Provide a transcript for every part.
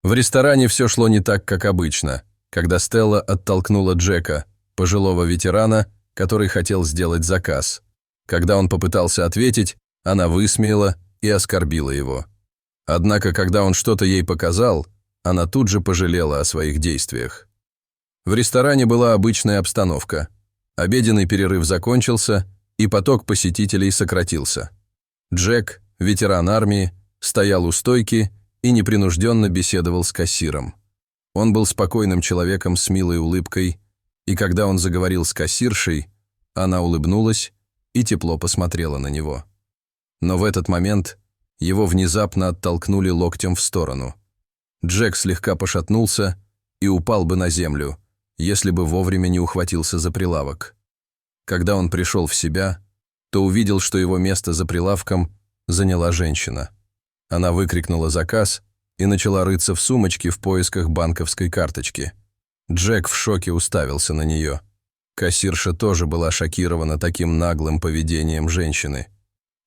В ресторане все шло не так, как обычно, когда Стелла оттолкнула Джека, пожилого ветерана, который хотел сделать заказ. Когда он попытался ответить, она высмеяла и оскорбила его. Однако, когда он что-то ей показал, она тут же пожалела о своих действиях. В ресторане была обычная обстановка. Обеденный перерыв закончился, и поток посетителей сократился. Джек, ветеран армии, стоял у стойки и непринужденно беседовал с кассиром. Он был спокойным человеком с милой улыбкой, и когда он заговорил с кассиршей, она улыбнулась и тепло посмотрела на него. Но в этот момент его внезапно оттолкнули локтем в сторону. Джек слегка пошатнулся и упал бы на землю, если бы вовремя не ухватился за прилавок. Когда он пришел в себя, то увидел, что его место за прилавком заняла женщина. Она выкрикнула заказ и начала рыться в сумочке в поисках банковской карточки. Джек в шоке уставился на нее. Кассирша тоже была шокирована таким наглым поведением женщины.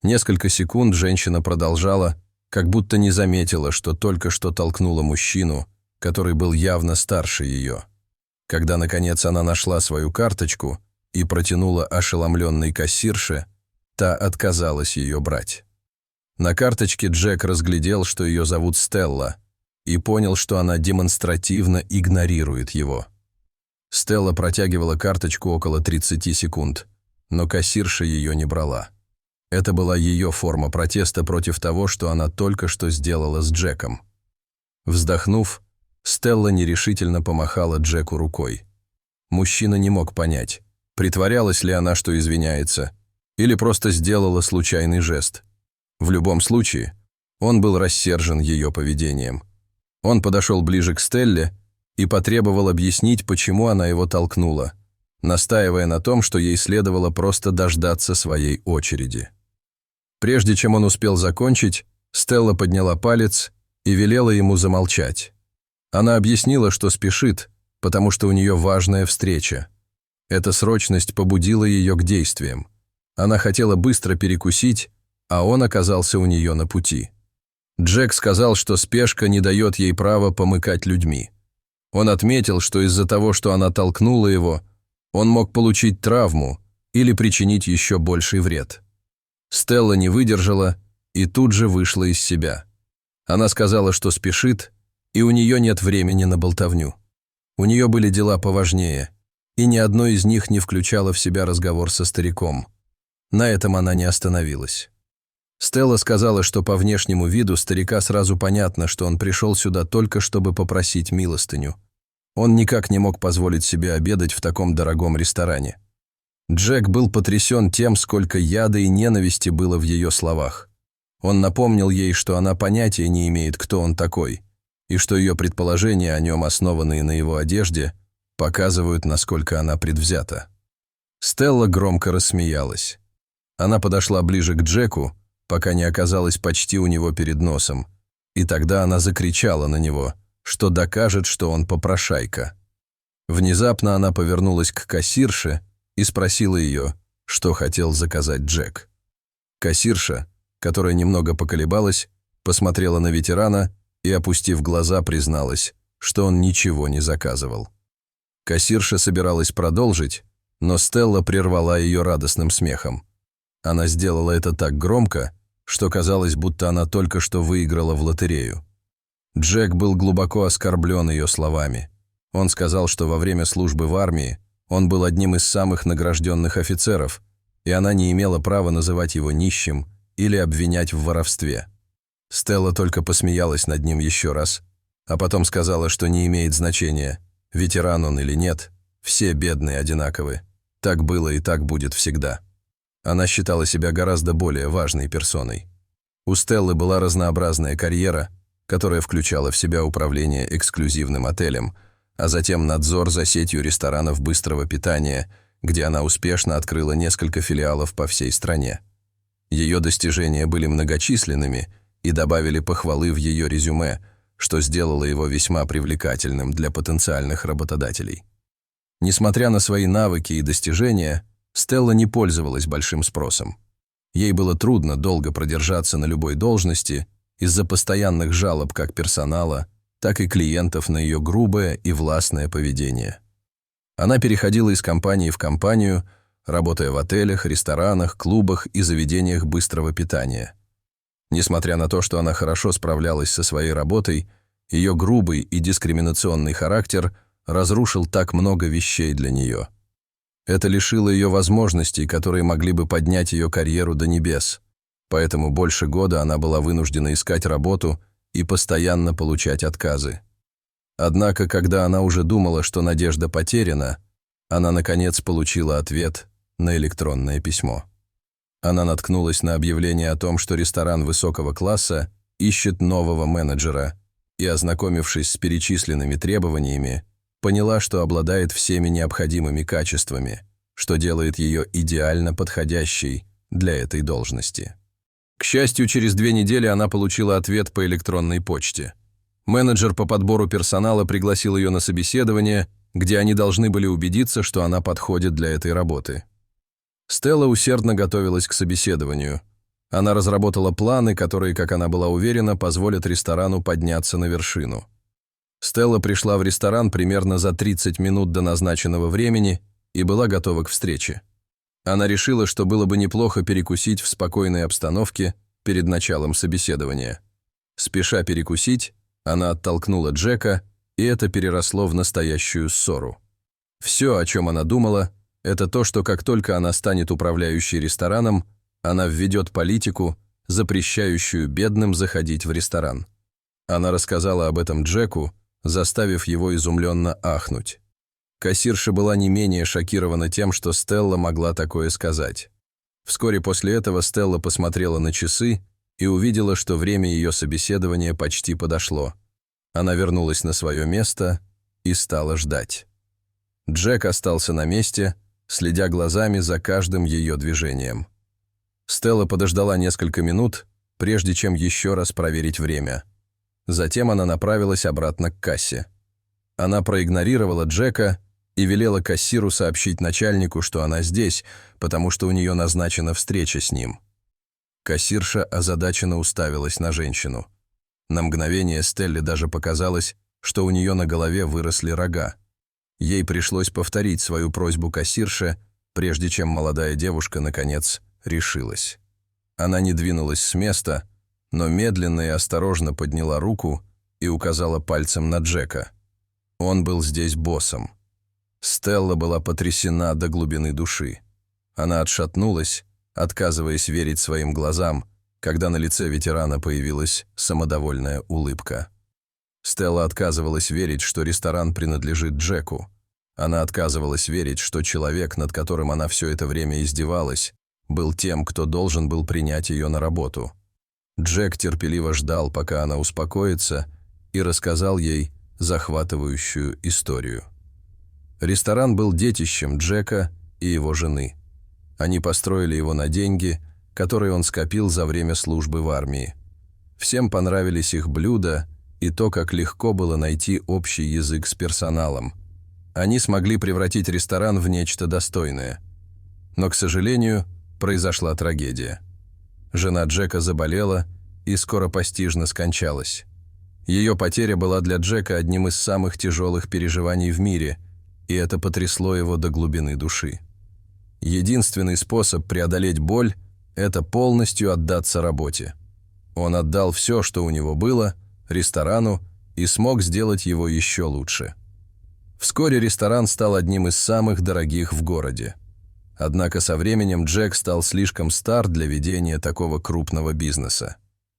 Несколько секунд женщина продолжала, как будто не заметила, что только что толкнула мужчину, который был явно старше ее. Когда, наконец, она нашла свою карточку и протянула ошеломленной кассирше, та отказалась ее брать. На карточке Джек разглядел, что ее зовут Стелла, и понял, что она демонстративно игнорирует его. Стелла протягивала карточку около 30 секунд, но кассирша ее не брала. Это была ее форма протеста против того, что она только что сделала с Джеком. Вздохнув, Стелла нерешительно помахала Джеку рукой. Мужчина не мог понять, притворялась ли она, что извиняется, или просто сделала случайный жест. В любом случае, он был рассержен ее поведением. Он подошел ближе к Стелле и потребовал объяснить, почему она его толкнула, настаивая на том, что ей следовало просто дождаться своей очереди. Прежде чем он успел закончить, Стелла подняла палец и велела ему замолчать. Она объяснила, что спешит, потому что у нее важная встреча. Эта срочность побудила ее к действиям. Она хотела быстро перекусить, а он оказался у нее на пути. Джек сказал, что спешка не дает ей права помыкать людьми. Он отметил, что из-за того, что она толкнула его, он мог получить травму или причинить еще больший вред. Стелла не выдержала и тут же вышла из себя. Она сказала, что спешит, и у нее нет времени на болтовню. У нее были дела поважнее, и ни одно из них не включало в себя разговор со стариком. На этом она не остановилась. Стелла сказала, что по внешнему виду старика сразу понятно, что он пришел сюда только чтобы попросить милостыню. Он никак не мог позволить себе обедать в таком дорогом ресторане. Джек был потрясен тем, сколько яда и ненависти было в ее словах. Он напомнил ей, что она понятия не имеет, кто он такой, и что ее предположения о нем, основанные на его одежде, показывают, насколько она предвзята. Стелла громко рассмеялась. Она подошла ближе к Джеку, пока не оказалась почти у него перед носом, и тогда она закричала на него, что докажет, что он попрошайка. Внезапно она повернулась к кассирше и спросила ее, что хотел заказать Джек. Кассирша, которая немного поколебалась, посмотрела на ветерана и, опустив глаза, призналась, что он ничего не заказывал. Кассирша собиралась продолжить, но Стелла прервала ее радостным смехом. Она сделала это так громко, что казалось, будто она только что выиграла в лотерею. Джек был глубоко оскорблен ее словами. Он сказал, что во время службы в армии он был одним из самых награжденных офицеров, и она не имела права называть его нищим или обвинять в воровстве. Стелла только посмеялась над ним еще раз, а потом сказала, что не имеет значения, ветеран он или нет, все бедные одинаковы. Так было и так будет всегда. Она считала себя гораздо более важной персоной. У Стеллы была разнообразная карьера, которая включала в себя управление эксклюзивным отелем, а затем надзор за сетью ресторанов быстрого питания, где она успешно открыла несколько филиалов по всей стране. Ее достижения были многочисленными и добавили похвалы в ее резюме, что сделало его весьма привлекательным для потенциальных работодателей. Несмотря на свои навыки и достижения, Стелла не пользовалась большим спросом. Ей было трудно долго продержаться на любой должности из-за постоянных жалоб как персонала, так и клиентов на ее грубое и властное поведение. Она переходила из компании в компанию, работая в отелях, ресторанах, клубах и заведениях быстрого питания. Несмотря на то, что она хорошо справлялась со своей работой, ее грубый и дискриминационный характер разрушил так много вещей для нее. Это лишило ее возможностей, которые могли бы поднять ее карьеру до небес, поэтому больше года она была вынуждена искать работу и постоянно получать отказы. Однако, когда она уже думала, что надежда потеряна, она, наконец, получила ответ на электронное письмо. Она наткнулась на объявление о том, что ресторан высокого класса ищет нового менеджера, и, ознакомившись с перечисленными требованиями, поняла, что обладает всеми необходимыми качествами, что делает ее идеально подходящей для этой должности. К счастью, через 2 недели она получила ответ по электронной почте. Менеджер по подбору персонала пригласил ее на собеседование, где они должны были убедиться, что она подходит для этой работы. Стелла усердно готовилась к собеседованию. Она разработала планы, которые, как она была уверена, позволят ресторану подняться на вершину. Стелла пришла в ресторан примерно за 30 минут до назначенного времени и была готова к встрече. Она решила, что было бы неплохо перекусить в спокойной обстановке перед началом собеседования. Спеша перекусить, она оттолкнула Джека, и это переросло в настоящую ссору. Все, о чем она думала, это то, что как только она станет управляющей рестораном, она введет политику, запрещающую бедным заходить в ресторан. Она рассказала об этом Джеку, заставив его изумленно ахнуть. Кассирша была не менее шокирована тем, что Стелла могла такое сказать. Вскоре после этого Стелла посмотрела на часы и увидела, что время ее собеседования почти подошло. Она вернулась на свое место и стала ждать. Джек остался на месте, следя глазами за каждым ее движением. Стелла подождала несколько минут, прежде чем еще раз проверить время. Затем она направилась обратно к кассе. Она проигнорировала Джека и велела кассиру сообщить начальнику, что она здесь, потому что у нее назначена встреча с ним. Кассирша озадаченно уставилась на женщину. На мгновение Стелле даже показалось, что у нее на голове выросли рога. Ей пришлось повторить свою просьбу кассирше, прежде чем молодая девушка, наконец, решилась. Она не двинулась с места, но медленно и осторожно подняла руку и указала пальцем на Джека. Он был здесь боссом. Стелла была потрясена до глубины души. Она отшатнулась, отказываясь верить своим глазам, когда на лице ветерана появилась самодовольная улыбка. Стелла отказывалась верить, что ресторан принадлежит Джеку. Она отказывалась верить, что человек, над которым она все это время издевалась, был тем, кто должен был принять ее на работу. Джек терпеливо ждал, пока она успокоится, и рассказал ей захватывающую историю. Ресторан был детищем Джека и его жены. Они построили его на деньги, которые он скопил за время службы в армии. Всем понравились их блюда и то, как легко было найти общий язык с персоналом. Они смогли превратить ресторан в нечто достойное. Но, к сожалению, произошла трагедия. Жена Джека заболела и скоропостижно скончалась. Ее потеря была для Джека одним из самых тяжелых переживаний в мире, и это потрясло его до глубины души. Единственный способ преодолеть боль – это полностью отдаться работе. Он отдал все, что у него было, ресторану, и смог сделать его еще лучше. Вскоре ресторан стал одним из самых дорогих в городе. Однако со временем Джек стал слишком стар для ведения такого крупного бизнеса.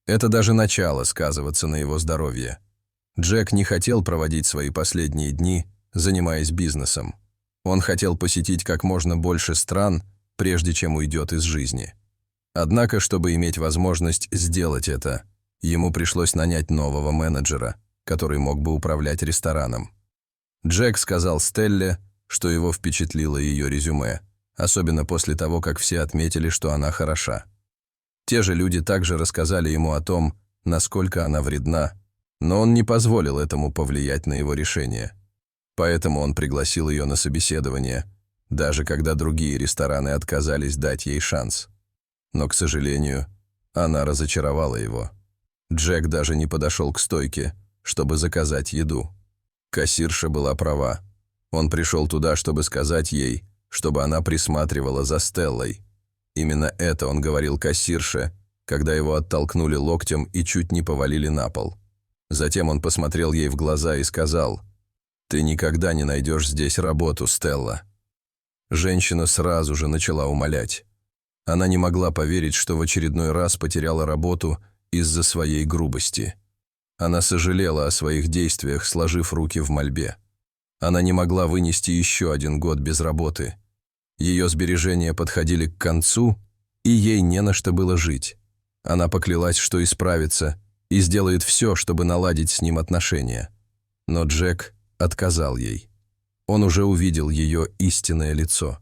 Это даже начало сказываться на его здоровье. Джек не хотел проводить свои последние дни, занимаясь бизнесом. Он хотел посетить как можно больше стран, прежде чем уйдет из жизни. Однако, чтобы иметь возможность сделать это, ему пришлось нанять нового менеджера, который мог бы управлять рестораном. Джек сказал Стелле, что его впечатлило ее резюме, особенно после того, как все отметили, что она хороша. Те же люди также рассказали ему о том, насколько она вредна, но он не позволил этому повлиять на его решение. Поэтому он пригласил ее на собеседование, даже когда другие рестораны отказались дать ей шанс. Но, к сожалению, она разочаровала его. Джек даже не подошел к стойке, чтобы заказать еду. Кассирша была права. Он пришел туда, чтобы сказать ей, чтобы она присматривала за Стеллой. Именно это он говорил кассирше, когда его оттолкнули локтем и чуть не повалили на пол. Затем он посмотрел ей в глаза и сказал: «Ты никогда не найдешь здесь работу, Стелла». Женщина сразу же начала умолять. Она не могла поверить, что в очередной раз потеряла работу из-за своей грубости. Она сожалела о своих действиях, сложив руки в мольбе. Она не могла вынести еще 1 год без работы. Ее сбережения подходили к концу, и ей не на что было жить. Она поклялась, что исправится и сделает все, чтобы наладить с ним отношения. Но Джек отказал ей. Он уже увидел ее истинное лицо.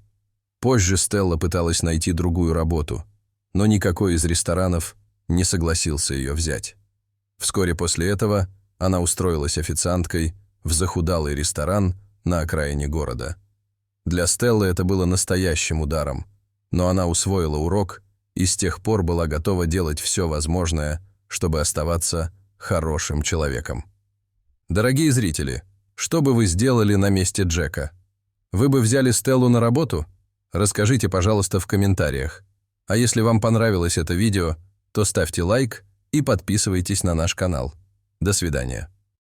Позже Стелла пыталась найти другую работу, но никакой из ресторанов не согласился ее взять. Вскоре после этого она устроилась официанткой в захудалый ресторан на окраине города. Для Стеллы это было настоящим ударом, но она усвоила урок и с тех пор была готова делать все возможное, чтобы оставаться хорошим человеком. Дорогие зрители, что бы вы сделали на месте Джека? Вы бы взяли Стеллу на работу? Расскажите, пожалуйста, в комментариях. А если вам понравилось это видео, то ставьте лайк и подписывайтесь на наш канал. До свидания.